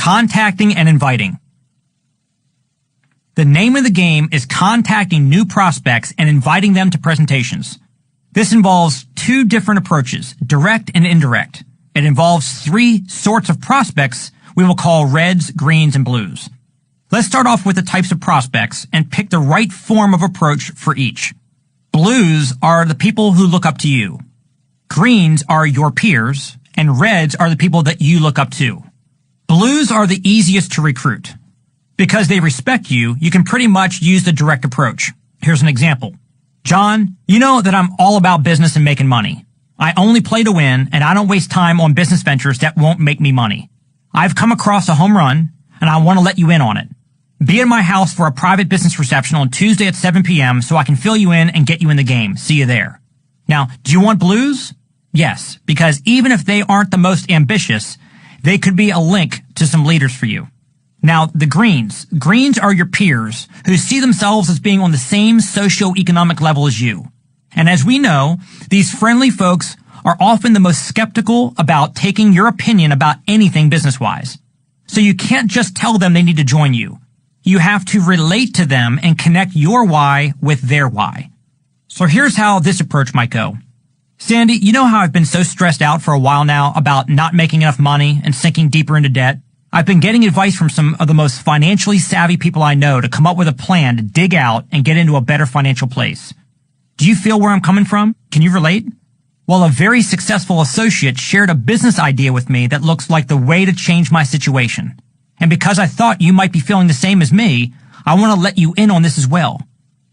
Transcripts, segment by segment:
Contacting and inviting. The name of the game is contacting new prospects and inviting them to presentations. This involves two different approaches, direct and indirect. It involves three sorts of prospects we will call reds, greens, and blues. Let's start off with the types of prospects and pick the right form of approach for each. Blues are the people who look up to you. Greens are your peers, and reds are the people that you look up to. Blues are the easiest to recruit. Because they respect you, you can pretty much use the direct approach. Here's an example. John, you know that I'm all about business and making money. I only play to win, and I don't waste time on business ventures that won't make me money. I've come across a home run, and I want to let you in on it. Be at my house for a private business reception on Tuesday at 7 p.m. so I can fill you in and get you in the game. See you there. Now, do you want blues? Yes, because even if they aren't the most ambitious, they could be a link to some leaders for you. Now, the greens. Greens are your peers who see themselves as being on the same socioeconomic level as you. And as we know, these friendly folks are often the most skeptical about taking your opinion about anything business-wise. So you can't just tell them they need to join you. You have to relate to them and connect your why with their why. So here's how this approach might go. Sandy, you know how I've been so stressed out for a while now about not making enough money and sinking deeper into debt? I've been getting advice from some of the most financially savvy people I know to come up with a plan to dig out and get into a better financial place. Do you feel where I'm coming from? Can you relate? Well, a very successful associate shared a business idea with me that looks like the way to change my situation. And because I thought you might be feeling the same as me, I want to let you in on this as well.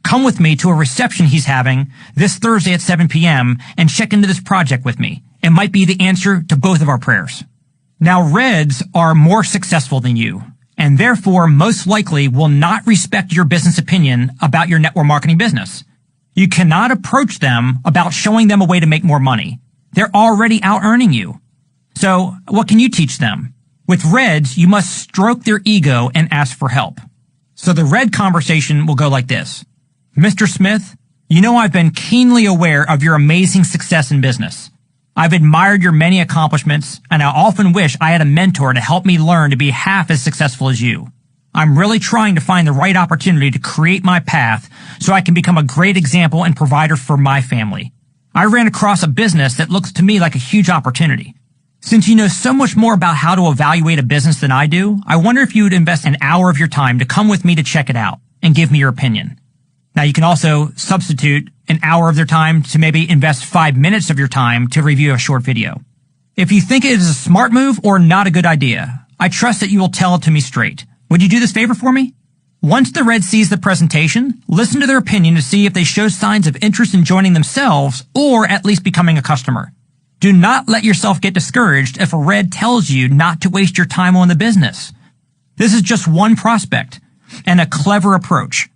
Come with me to a reception he's having this Thursday at 7 p.m. and check into this project with me. It might be the answer to both of our prayers. Now, reds are more successful than you, and therefore most likely will not respect your business opinion about your network marketing business. You cannot approach them about showing them a way to make more money. They're already out-earning you. So what can you teach them? With reds, you must stroke their ego and ask for help. So the red conversation will go like this. Mr. Smith, you know I've been keenly aware of your amazing success in business. I've admired your many accomplishments, and I often wish I had a mentor to help me learn to be half as successful as you. I'm really trying to find the right opportunity to create my path so I can become a great example and provider for my family. I ran across a business that looks to me like a huge opportunity. Since you know so much more about how to evaluate a business than I do, I wonder if you would invest an hour of your time to come with me to check it out and give me your opinion. Now, you can also substitute an hour of their time to maybe invest 5 minutes of your time to review a short video. If you think it is a smart move or not a good idea, I trust that you will tell it to me straight. Would you do this favor for me? Once the red sees the presentation, listen to their opinion to see if they show signs of interest in joining themselves or at least becoming a customer. Do not let yourself get discouraged if a red tells you not to waste your time on the business. This is just one prospect and a clever approach.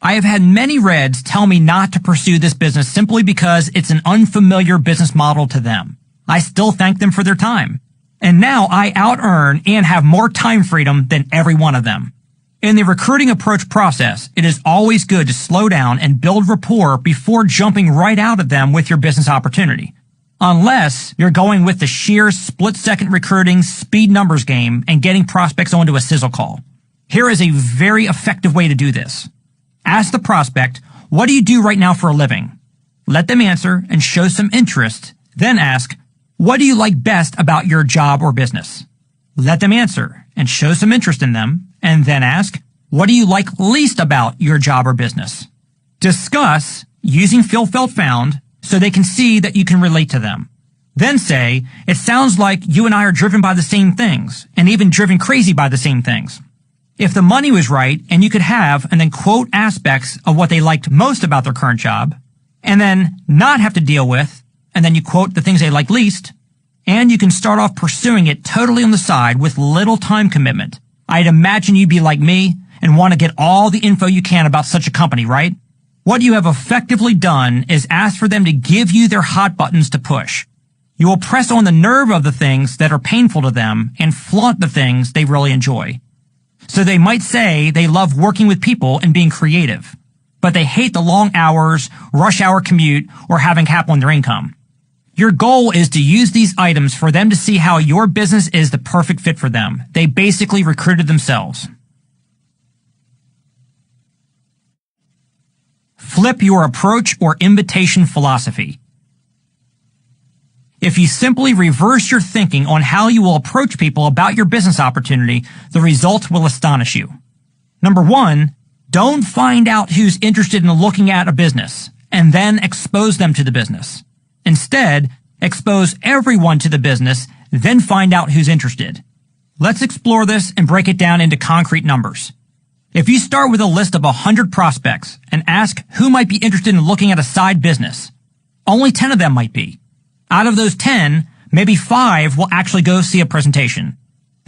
I have had many reds tell me not to pursue this business simply because it's an unfamiliar business model to them. I still thank them for their time. And now I out-earn and have more time freedom than every one of them. In the recruiting approach process, it is always good to slow down and build rapport before jumping right out at them with your business opportunity. Unless you're going with the sheer split-second recruiting speed numbers game and getting prospects onto a sizzle call. Here is a very effective way to do this. Ask the prospect, what do you do right now for a living? Let them answer and show some interest. Then ask, what do you like best about your job or business? Let them answer and show some interest in them. And then ask, what do you like least about your job or business? Discuss using feel, felt, found so they can see that you can relate to them. Then say, it sounds like you and I are driven by the same things and even driven crazy by the same things. If the money was right and you could have and then quote aspects of what they liked most about their current job and then not have to deal with and then you quote the things they like least and you can start off pursuing it totally on the side with little time commitment. I'd imagine you'd be like me and want to get all the info you can about such a company, right? What you have effectively done is ask for them to give you their hot buttons to push. You will press on the nerve of the things that are painful to them and flaunt the things they really enjoy. So they might say they love working with people and being creative, but they hate the long hours, rush hour commute, or having cap on their income. Your goal is to use these items for them to see how your business is the perfect fit for them. They basically recruited themselves. Flip your approach or invitation philosophy. If you simply reverse your thinking on how you will approach people about your business opportunity, the results will astonish you. Number 1, don't find out who's interested in looking at a business and then expose them to the business. Instead, expose everyone to the business, then find out who's interested. Let's explore this and break it down into concrete numbers. If you start with a list of 100 prospects and ask who might be interested in looking at a side business, only 10 of them might be. Out of those 10, maybe 5 will actually go see a presentation.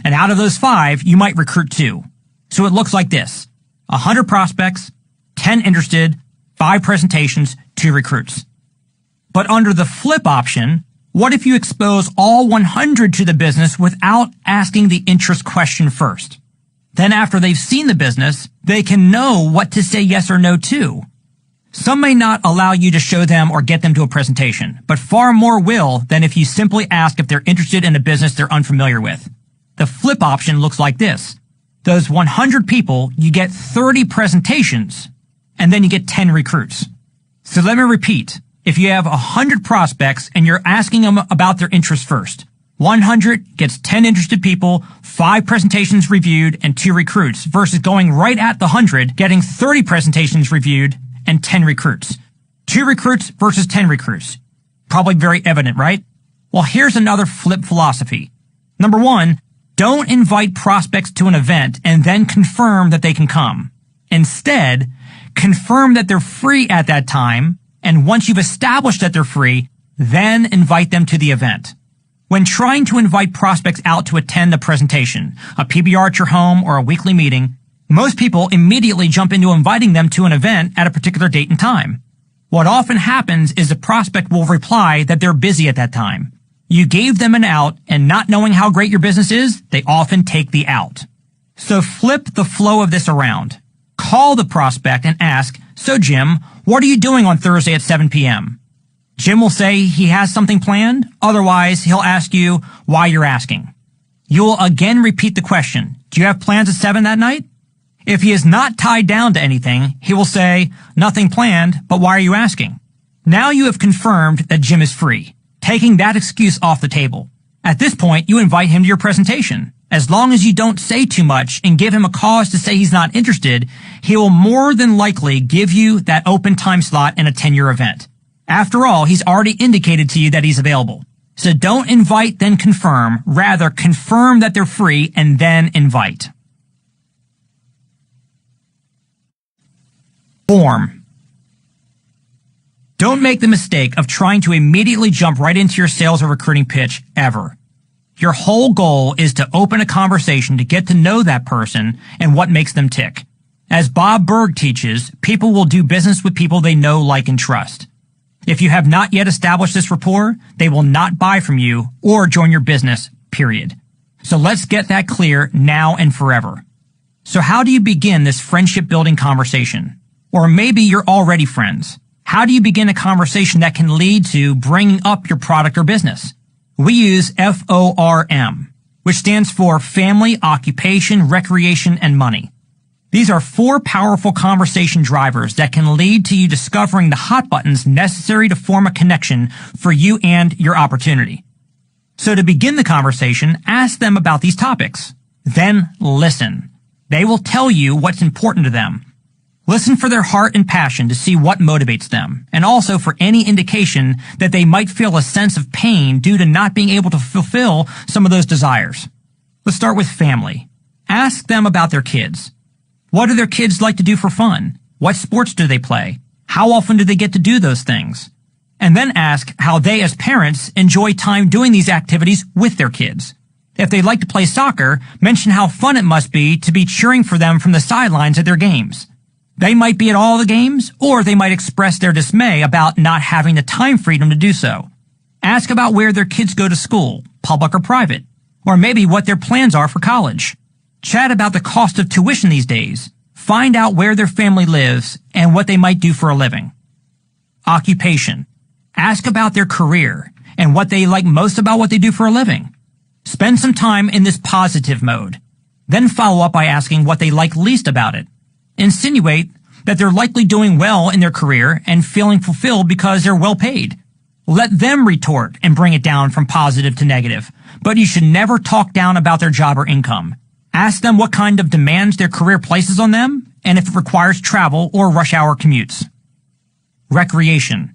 And out of those 5, you might recruit 2. So it looks like this: 100 prospects, 10 interested, 5 presentations, 2 recruits. But under the flip option, what if you expose all 100 to the business without asking the interest question first? Then after they've seen the business, they can know what to say yes or no to. Some may not allow you to show them or get them to a presentation, but far more will than if you simply ask if they're interested in a business they're unfamiliar with. The flip option looks like this. Those 100 people, you get 30 presentations, and then you get 10 recruits. So let me repeat. If you have 100 prospects and you're asking them about their interests first, 100 gets 10 interested people, 5 presentations reviewed, and 2 recruits, versus going right at the 100, getting 30 presentations reviewed, and 10 recruits. 2 recruits versus 10 recruits. Probably very evident, right? Well, here's another flip philosophy. Number 1, don't invite prospects to an event and then confirm that they can come. Instead, confirm that they're free at that time, and once you've established that they're free, then invite them to the event. When trying to invite prospects out to attend a presentation, a PBR at your home, or a weekly meeting, most people immediately jump into inviting them to an event at a particular date and time. What often happens is the prospect will reply that they're busy at that time. You gave them an out, and not knowing how great your business is, they often take the out. So flip the flow of this around. Call the prospect and ask, "So Jim, what are you doing on Thursday at 7 p.m.? Jim will say he has something planned. Otherwise, he'll ask you why you're asking. You'll again repeat the question. Do you have plans at 7 that night? If he is not tied down to anything, he will say, "Nothing planned, but why are you asking?" Now you have confirmed that Jim is free, taking that excuse off the table. At this point, you invite him to your presentation. As long as you don't say too much and give him a cause to say he's not interested, he will more than likely give you that open time slot and attend your event. After all, he's already indicated to you that he's available. So don't invite, then confirm. Rather, confirm that they're free and then invite. Form. Don't make the mistake of trying to immediately jump right into your sales or recruiting pitch ever. Your whole goal is to open a conversation to get to know that person and what makes them tick. As Bob Berg teaches, people will do business with people they know, like, and trust. If you have not yet established this rapport, they will not buy from you or join your business, period. So let's get that clear now and forever. So how do you begin this friendship building conversation? Or maybe you're already friends. How do you begin a conversation that can lead to bringing up your product or business? We use FORM, which stands for Family, Occupation, Recreation, and Money. These are 4 powerful conversation drivers that can lead to you discovering the hot buttons necessary to form a connection for you and your opportunity. So to begin the conversation, ask them about these topics. Then listen. They will tell you what's important to them. Listen for their heart and passion to see what motivates them, and also for any indication that they might feel a sense of pain due to not being able to fulfill some of those desires. Let's start with family. Ask them about their kids. What do their kids like to do for fun? What sports do they play? How often do they get to do those things? And then ask how they as parents enjoy time doing these activities with their kids. If they like to play soccer, mention how fun it must be to be cheering for them from the sidelines at their games. They might be at all the games, or they might express their dismay about not having the time freedom to do so. Ask about where their kids go to school, public or private, or maybe what their plans are for college. Chat about the cost of tuition these days. Find out where their family lives and what they might do for a living. Occupation. Ask about their career. and what they like most about what they do for a living. Spend some time in this positive mode. Then follow up by asking what they like least about it. Insinuate that they're likely doing well in their career and feeling fulfilled because they're well paid. Let them retort and bring it down from positive to negative, but you should never talk down about their job or income. Ask them what kind of demands their career places on them and if it requires travel or rush hour commutes. Recreation.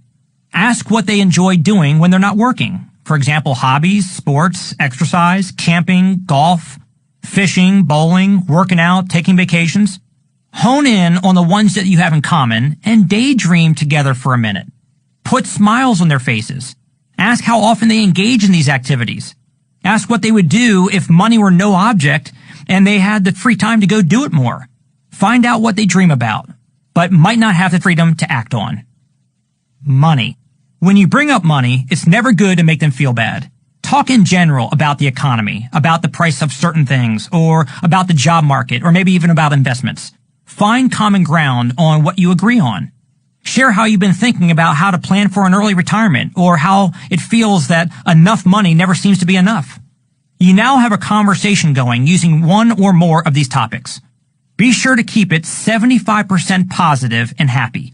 Ask what they enjoy doing when they're not working. For example, hobbies, sports, exercise, camping, golf, fishing, bowling, working out, taking vacations. Hone in on the ones that you have in common and daydream together for a minute. Put smiles on their faces. Ask how often they engage in these activities. Ask what they would do if money were no object and they had the free time to go do it more. Find out what they dream about, but might not have the freedom to act on. Money. When you bring up money, it's never good to make them feel bad. Talk in general about the economy, about the price of certain things, or about the job market, or maybe even about investments. Find common ground on what you agree on. Share how you've been thinking about how to plan for an early retirement, or how it feels that enough money never seems to be enough. You now have a conversation going using one or more of these topics. Be sure to keep it 75% positive and happy.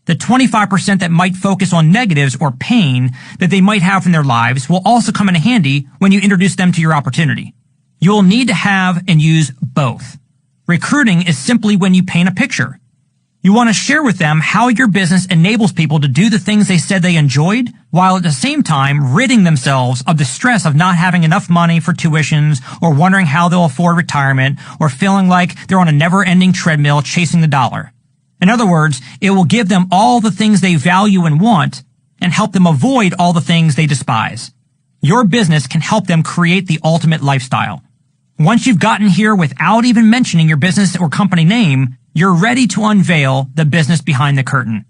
The 25% that might focus on negatives or pain that they might have in their lives will also come in handy when you introduce them to your opportunity. You'll need to have and use both. Recruiting is simply when you paint a picture. You want to share with them how your business enables people to do the things they said they enjoyed, while at the same time ridding themselves of the stress of not having enough money for tuitions, or wondering how they'll afford retirement, or feeling like they're on a never-ending treadmill chasing the dollar. In other words, it will give them all the things they value and want, and help them avoid all the things they despise. Your business can help them create the ultimate lifestyle. Once you've gotten here without even mentioning your business or company name, you're ready to unveil the business behind the curtain.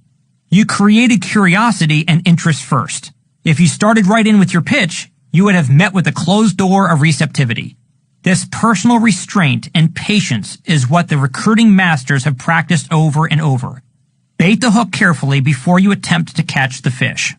You created curiosity and interest first. If you started right in with your pitch, you would have met with a closed door of receptivity. This personal restraint and patience is what the recruiting masters have practiced over and over. Bait the hook carefully before you attempt to catch the fish.